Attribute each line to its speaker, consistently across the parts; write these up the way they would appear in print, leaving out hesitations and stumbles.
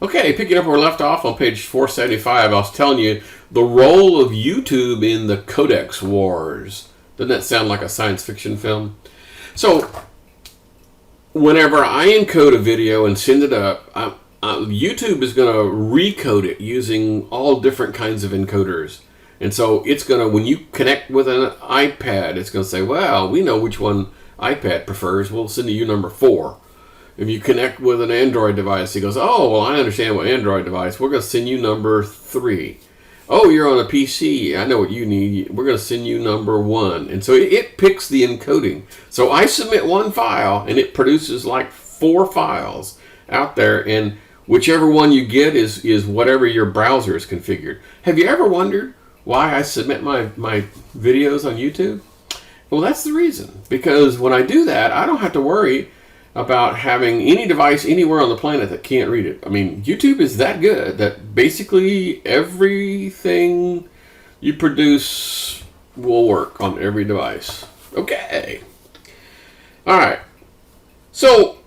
Speaker 1: Okay, picking up where we left off on page 475, I was telling you the role of YouTube in the codex wars. Doesn't that sound like a science fiction film? So, whenever I encode a video and send it up, YouTube is going to recode it using all different kinds of encoders. And so it's going to, when you connect with an iPad, it's going to say, well, we know which one iPad prefers. We'll send you number 4. If you connect with an Android device, it goes, oh, well, I understand what Android device. We're going to send you number 3. Oh, you're on a PC. I know what you need. We're going to send you number 1. And so it picks the encoding. So I submit one file, and it produces like 4 files out there. And whichever one you get is whatever your browser is configured. Have you ever wondered why I submit my videos on YouTube? Well, that's the reason. Because when I do that, I don't have to worry about having any device anywhere on the planet that can't read it. I mean, YouTube is that good that basically everything you produce will work on every device. Okay. All right. So,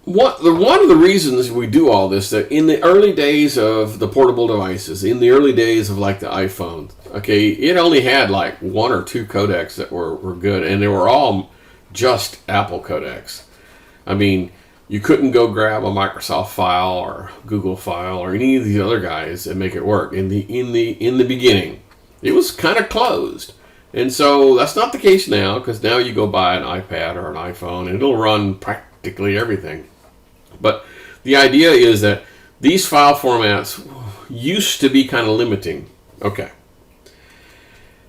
Speaker 1: one of the reasons we do all this, that in the early days of the portable devices, in the early days of like the iPhone, okay, it only had like 1 or 2 codecs that were good, and they were all just Apple codecs. I mean, you couldn't go grab a Microsoft file or Google file or any of these other guys and make it work. In the beginning, it was kind of closed, and so that's not the case now, because now you go buy an iPad or an iPhone and it'll run practically everything. But the idea is that these file formats used to be kind of limiting. Okay.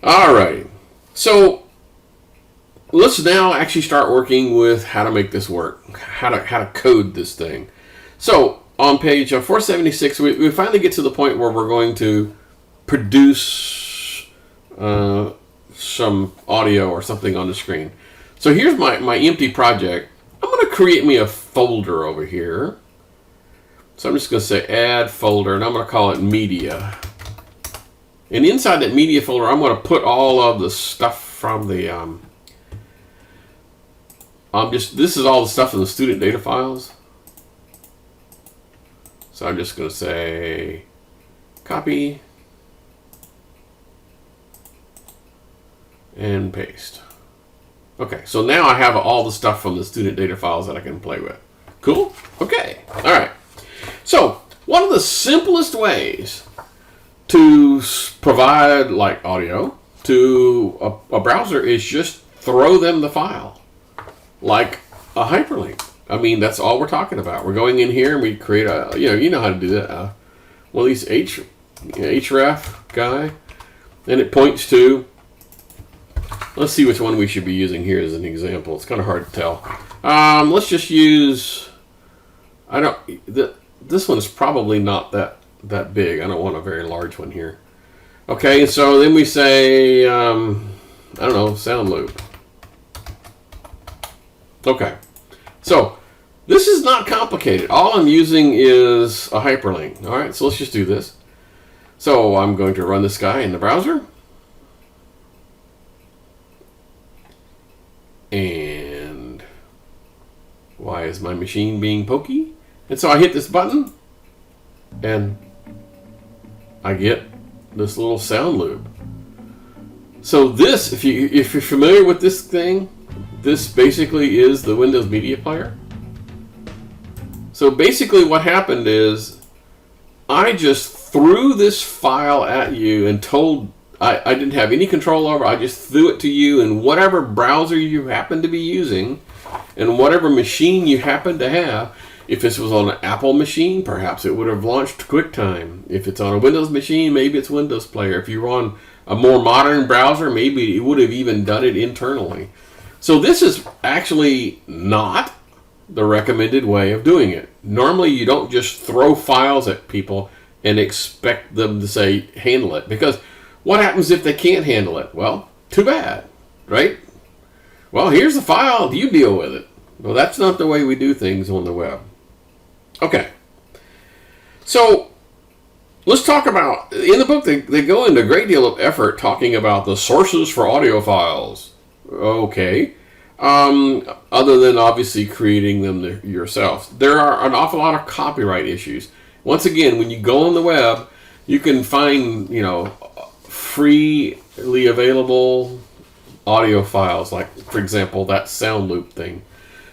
Speaker 1: All right. So let's now actually start working with how to make this work, how to code this thing. So on page 476, we finally get to the point where we're going to produce some audio or something on the screen. So here's my empty project. I'm going to create me a folder over here. So I'm just going to say add folder, and I'm going to call it media. And inside that media folder, I'm going to put all of the stuff from the this is all the stuff in the student data files. So I'm just going to say copy and paste. Okay, so now I have all the stuff from the student data files that I can play with. Cool? Okay, all right. So one of the simplest ways to provide like audio to a browser is just throw them the file, like a hyperlink. I mean, that's all we're talking about. We're going in here and we create a, you know how to do that. One of these href guy, and it points to, let's see which one we should be using here as an example. It's kind of hard to tell. Let's just use, this one's probably not that big. I don't want a very large one here. Okay, so then we say, I don't know, sound loop. Okay, so this is not complicated. All I'm using is a hyperlink. All right, so let's just do this. So I'm going to run this guy in the browser. And why is my machine being pokey? And so I hit this button and I get this little sound loop. So this, if you're familiar with this thing, this basically is the Windows Media Player. So basically what happened is I just threw this file at you and told, I didn't have any control over it. I just threw it to you in whatever browser you happen to be using and whatever machine you happen to have. If this was on an Apple machine, perhaps it would have launched QuickTime. If it's on a Windows machine, maybe it's Windows Player. If you were on a more modern browser, maybe it would have even done it internally. So this is actually not the recommended way of doing it. Normally you don't just throw files at people and expect them to say, handle it. Because what happens if they can't handle it? Well, too bad, right? Well, here's the file, you deal with it. Well, that's not the way we do things on the web. Okay. So let's talk about, in the book they go into a great deal of effort talking about the sources for audio files. Okay. Other than obviously creating them yourself. There are an awful lot of copyright issues. Once again, when you go on the web, you can find, freely available audio files, like, for example, that sound loop thing.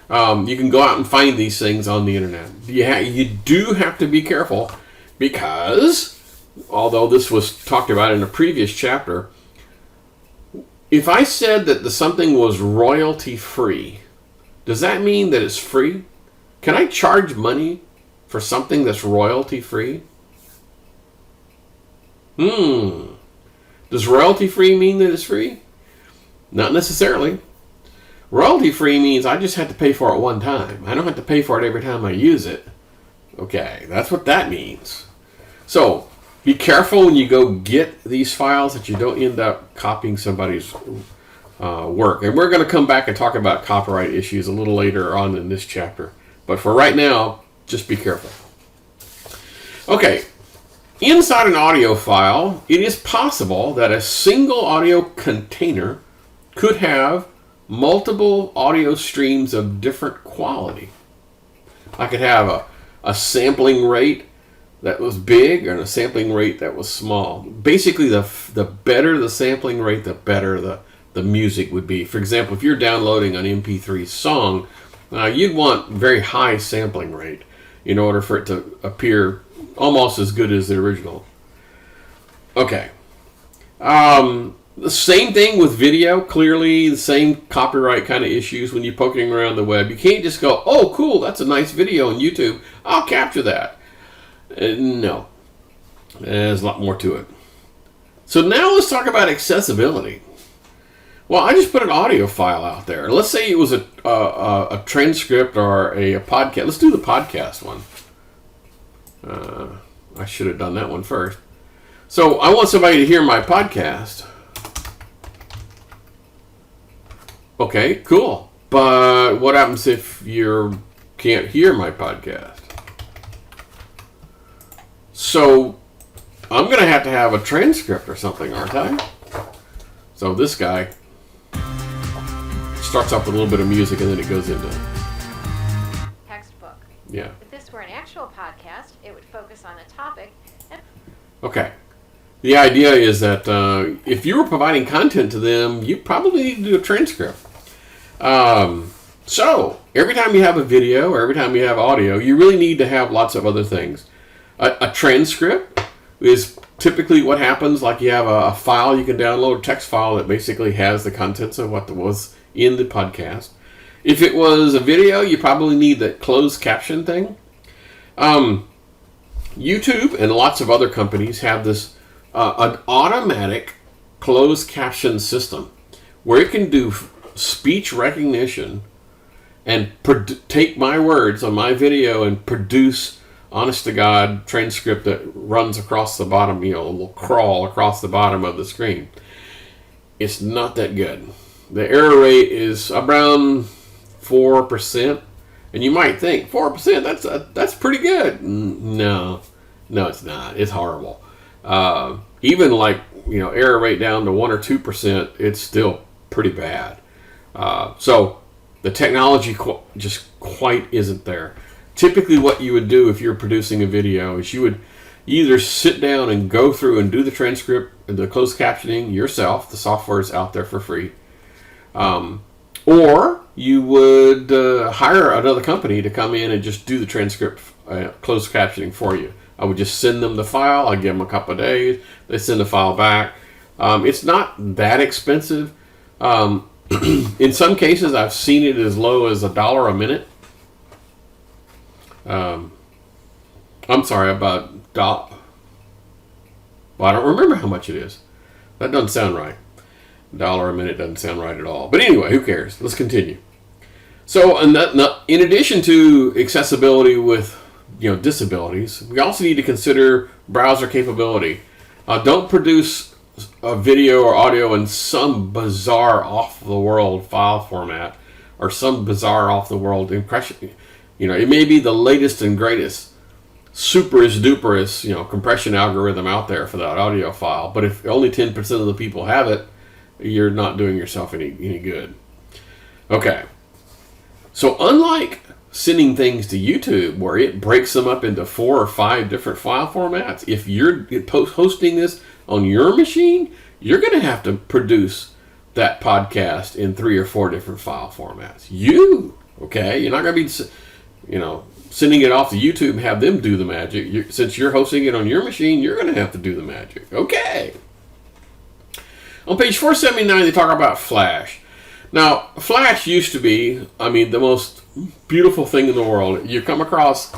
Speaker 1: You can go out and find these things on the internet. You do have to be careful because, although this was talked about in a previous chapter, if I said that something was royalty free, does that mean that it's free? Can I charge money for something that's royalty free? Does royalty free mean that it's free? Not necessarily. Royalty free means I just have to pay for it one time. I don't have to pay for it every time I use it. Okay, that's what that means. So, be careful when you go get these files that you don't end up copying somebody's work. And we're going to come back and talk about copyright issues a little later on in this chapter. But for right now, just be careful. Okay, inside an audio file, it is possible that a single audio container could have multiple audio streams of different quality. I could have a sampling rate that was big and a sampling rate that was small. Basically, the better the sampling rate, the better the music would be. For example, if you're downloading an MP3 song, you'd want very high sampling rate in order for it to appear almost as good as the original. Okay. The same thing with video. Clearly, the same copyright kind of issues when you're poking around the web. You can't just go, oh, cool, that's a nice video on YouTube. I'll capture that. No. There's a lot more to it. So now let's talk about accessibility. Well, I just put an audio file out there. Let's say it was a transcript or a podcast. Let's do the podcast one. I should have done that one first. So I want somebody to hear my podcast. Okay, cool. But what happens if you can't hear my podcast? So I'm going to have a transcript or something, aren't I? So this guy starts off with a little bit of music and then it goes into
Speaker 2: textbook.
Speaker 1: Yeah.
Speaker 2: If this were an actual podcast, it would focus on a topic.
Speaker 1: Okay. The idea is that if you were providing content to them, you probably need to do a transcript. So every time you have a video or every time you have audio, you really need to have lots of other things. A transcript is typically what happens, like you have a file you can download, a text file that basically has the contents of what was in the podcast. If it was a video, you probably need that closed caption thing. YouTube and lots of other companies have this an automatic closed caption system where it can do speech recognition and take my words on my video and produce honest to God transcript that runs across the bottom, a little crawl across the bottom of the screen. It's not that good. The error rate is around 4%, and you might think 4%, that's pretty good. No, it's not. It's horrible. Even error rate down to 1 or 2%, it's still pretty bad. So the technology just quite isn't there. Typically what you would do if you're producing a video is you would either sit down and go through and do the transcript and the closed captioning yourself. The software is out there for free. Or you would hire another company to come in and just do the transcript closed captioning for you. I would just send them the file. I'd give them a couple of days. They send the file back. It's not that expensive. In some cases, I've seen it as low as $1 a minute. I'm sorry, about $1. Well, I don't remember how much it is. That doesn't sound right. $1 a minute doesn't sound right at all. But anyway, who cares? Let's continue. So, in addition to accessibility with disabilities, we also need to consider browser capability. Don't produce a video or audio in some bizarre off-the-world file format or some bizarre off-the-world impression. It may be the latest and greatest, superest duperest, compression algorithm out there for that audio file. But if only 10% of the people have it, you're not doing yourself any good. Okay. So unlike sending things to YouTube where it breaks them up into 4 or 5 different file formats. If you're hosting this on your machine, you're going to have to produce that podcast in 3 or 4 different file formats. Okay? You're not going to be, sending it off to YouTube and have them do the magic. Since you're hosting it on your machine, you're going to have to do the magic. Okay. On page 479, they talk about Flash. Now, Flash used to be, the most beautiful thing in the world. You come across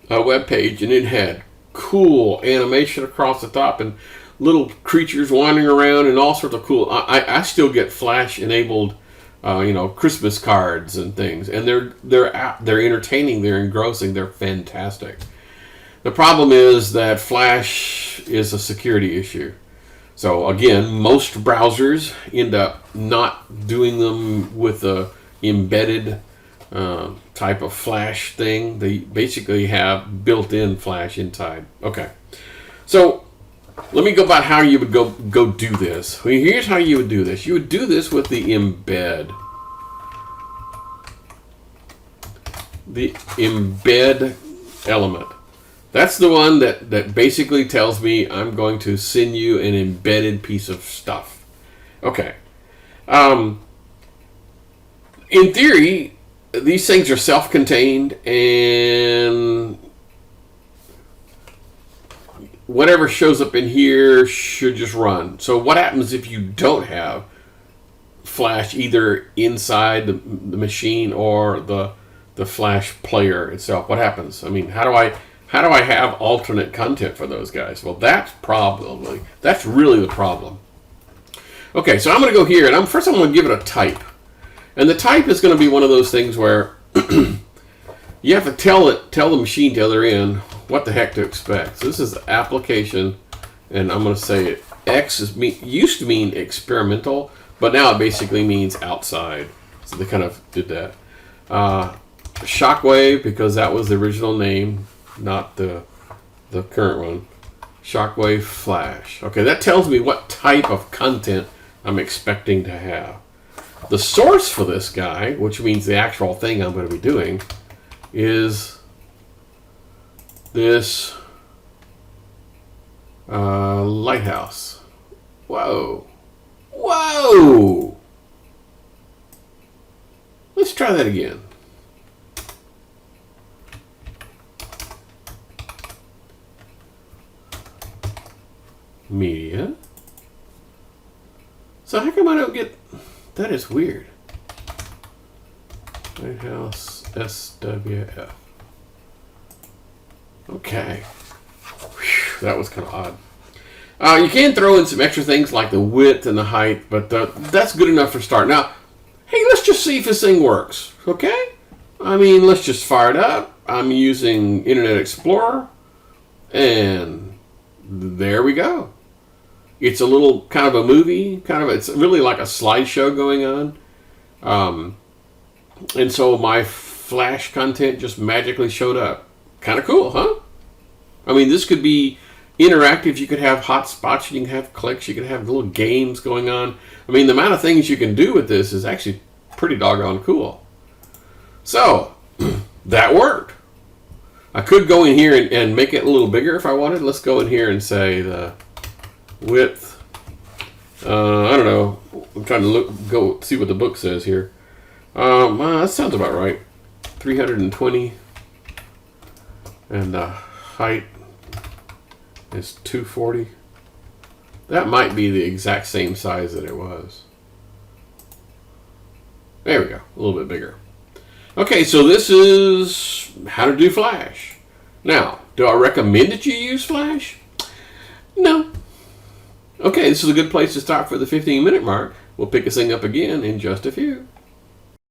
Speaker 1: a web page and it had cool animation across the top and little creatures wandering around and all sorts of cool. I still get Flash enabled, Christmas cards and things, and they're entertaining, they're engrossing, they're fantastic. The problem is that Flash is a security issue. So again, most browsers end up not doing them with a embedded type of Flash thing. They basically have built-in Flash inside. Okay, so let me go about how you would go do this. Well, here's how you would do this. You would do this with the embed. The embed element. That's the one that basically tells me I'm going to send you an embedded piece of stuff. Okay. In theory, these things are self-contained, and whatever shows up in here should just run. So what happens if you don't have Flash either inside the machine or the Flash player itself? What happens? How do I have alternate content for those guys? Well, that's really the problem. Okay, so I'm going to go here, and I'm going to give it a type. And the type is going to be one of those things where you have to tell the machine to the other end what the heck to expect. So this is the application, and I'm going to say it. X used to mean experimental, but now it basically means outside. So they kind of did that. Shockwave, because that was the original name, not the current one. Shockwave Flash. Okay, that tells me what type of content I'm expecting to have. The source for this guy, which means the actual thing I'm going to be doing, is this lighthouse. Whoa. Let's try that again. Media. So how come I don't get... That is weird. Lighthouse SWF. Okay. Whew, that was kind of odd. You can throw in some extra things like the width and the height, but that's good enough for start. Now, hey, let's just see if this thing works, okay? Let's just fire it up. I'm using Internet Explorer, and there we go. It's a little kind of a movie, it's really like a slideshow going on. And so my Flash content just magically showed up. Kind of cool, huh? This could be interactive. You could have hotspots, you can have clicks, you can have little games going on. The amount of things you can do with this is actually pretty doggone cool. So, that worked. I could go in here and make it a little bigger if I wanted. Let's go in here and say the width. I don't know. I'm trying to go see what the book says here. That sounds about right. 320. And the height is 240. That might be the exact same size that it was. There we go. A little bit bigger. Okay, so this is how to do Flash. Now, do I recommend that you use Flash? No. Okay, this is a good place to stop for the 15-minute mark. We'll pick this thing up again in just a few.